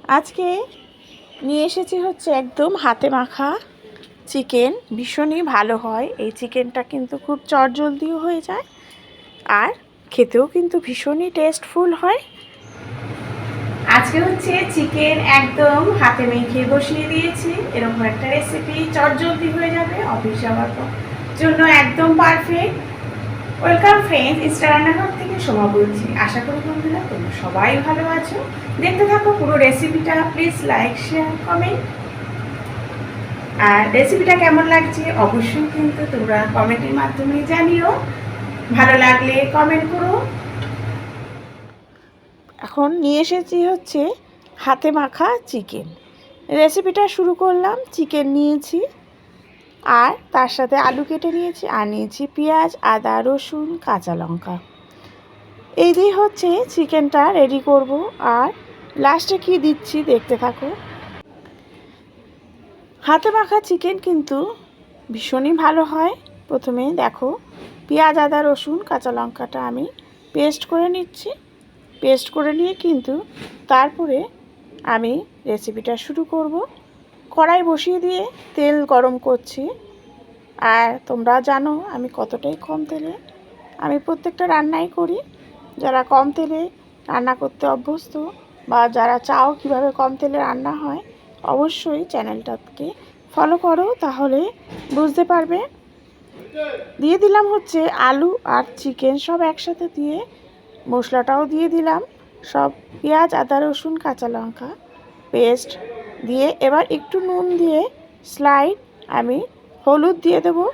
আজকে নিয়ে এসেছি হচ্ছে একদম হাতে মাখা চিকেন। ভীষণই ভালো হয় এই চিকেনটা, কিন্তু খুব চটজলদিও হয়ে যায় আর খেতেও কিন্তু ভীষণই টেস্টফুল হয়। আজকে হচ্ছে চিকেন একদম হাতে মেখে বসিয়ে দিয়েছি। এরকম একটা রেসিপি চটজলদি হয়ে যাবে, অফিস যাওয়ার জন্য একদম পারফেক্ট। ওয়েলকাম ফ্রেন্ডস, ইনস্টা রান্নাঘর থেকে সোমা বলছি। আশা করি বন্ধুরা তোমরা সবাই ভালো আছো। দেখতে থাকো পুরো রেসিপিটা, প্লিজ লাইক শেয়ার কমেন্ট। আর রেসিপিটা কেমন লাগছে অবশ্যই কিন্তু তোমরা কমেন্টের মাধ্যমে জানিও, ভালো লাগলে কমেন্ট করো। এখন নিয়ে এসেছি হচ্ছে হাতে মাখা চিকেন। রেসিপিটা শুরু করলাম। চিকেন নিয়েছি আর তার সাথে আলু কেটে নিয়েছি, আর নিয়েছি পেঁয়াজ, আদা, রসুন, কাঁচা লঙ্কা। এই দিয়ে হচ্ছে চিকেনটা রেডি করব। আর লাস্টে কি দিচ্ছি দেখতে থাকো। হাতে মাখা চিকেন কিন্তু ভীষণই ভালো হয়। প্রথমে দেখো পেঁয়াজ, আদা, রসুন, কাঁচা লঙ্কাটা আমি পেস্ট করে নিচ্ছি। পেস্ট করে নিয়ে কিন্তু তারপরে আমি রেসিপিটা শুরু করব। কড়াই বসিয়ে দিয়ে তেল গরম করছি। আর তোমরা জানো আমি কতটাই কম তেলে আমি প্রত্যেকটা রান্নাই করি। যারা কম তেলে রান্না করতে অভ্যস্ত বা যারা চাও কিভাবে কম তেলে রান্না হয়, অবশ্যই চ্যানেলটাকে ফলো করো, তাহলে বুঝতে পারবে। দিয়ে দিলাম হচ্ছে আলু আর চিকেন সব একসাথে দিয়ে, মশলাটাও দিয়ে দিলাম সব, পেঁয়াজ, আদা, রসুন, কাঁচা লঙ্কা পেস্ট দিয়ে। এবার একটু নুন দিয়ে স্লাইড আমি হলুদ দিয়ে দেবো।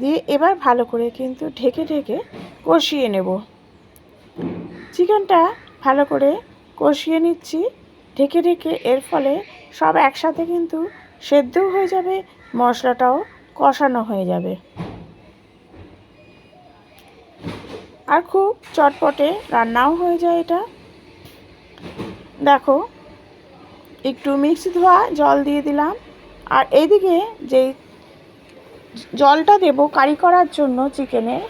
দিয়ে এবার ভালো করে কিন্তু ঢেকে ঢেকে কষিয়ে নেব। চিকেনটা ভালো করে কষিয়ে নিচ্ছি ঢেকে ঢেকে। এর ফলে সব একসাথে কিন্তু সেদ্ধও হয়ে যাবে, মশলাটাও কষানো হয়ে যাবে আর খুব চটপটে রান্নাও হয়ে যায় এটা। দেখো একটু মিক্সি ধোয়া জল দিয়ে দিলাম। আর এইদিকে যেই জলটা দেব কারি করার জন্য চিকেনের,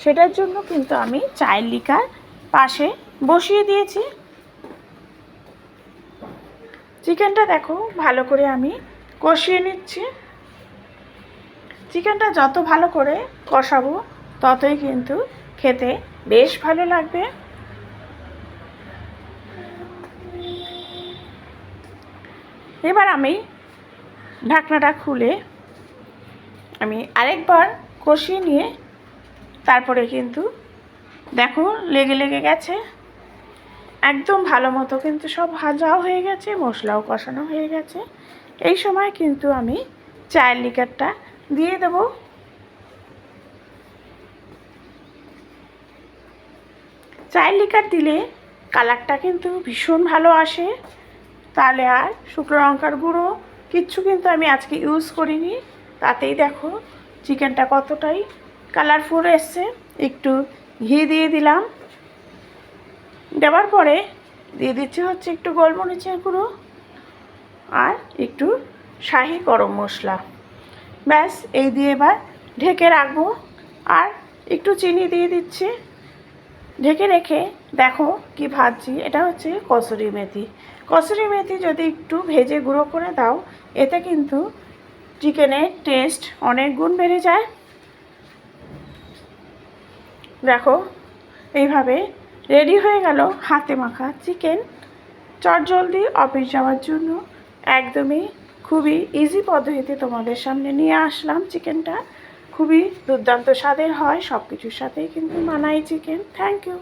সেটার জন্য কিন্তু আমি চায়ের লিকার পাশে বসিয়ে দিয়েছি। চিকেনটা দেখো ভালো করে আমি কষিয়ে নিচ্ছি। চিকেনটা যত ভালো করে কষাবো ততই কিন্তু খেতে বেশ ভালো লাগবে। এবার আমি ঢাকনাটা খুলে আমি আরেকবার কষিয়ে নিয়ে তারপরে কিন্তু দেখো লেগে লেগে গেছে একদম ভালো মতো, কিন্তু সব ভাজাও হয়ে গেছে, মশলাও কষানো হয়ে গেছে। এই সময় কিন্তু আমি চায়ের লিকারটা দিয়ে দেব। চায়ের লিকার দিলে কালারটা কিন্তু ভীষণ ভালো আসে। তাহলে আর শুকনো লঙ্কার গুঁড়ো কিচ্ছু কিন্তু আমি আজকে ইউজ করিনি। তাতেই দেখো চিকেনটা কতটাই কালারফুল এসছে। একটু ঘি দিয়ে দিলাম। দেওয়ার পরে দিয়ে দিচ্ছি হচ্ছে একটু গোলমরিচের গুঁড়ো আর একটু শাহি গরম মশলা। ব্যাস এই দিয়ে এবার ঢেকে রাখবো। আর একটু চিনি দিয়ে দিচ্ছি। ঢেকে রেখে দেখো কি ভাজছি, এটা হচ্ছে কসুরি মেথি। কসুরি মেথি যদি একটু ভেজে গুঁড়ো করে দাও, এতে কিন্তু চিকেনের টেস্ট অনেক গুণ বেড়ে যায়। দেখো এইভাবে রেডি হয়ে গেল হাতে মাখা চিকেন। চটজলদি অফিস যাওয়ার জন্য একদমই খুবই ইজি পদ্ধতিতে তোমাদের সামনে নিয়ে আসলাম চিকেনটা। খুবই দুর্দান্ত স্বাদের হয়, সব কিছুর সাথেই কিন্তু মানায় চিকেন। Thank you.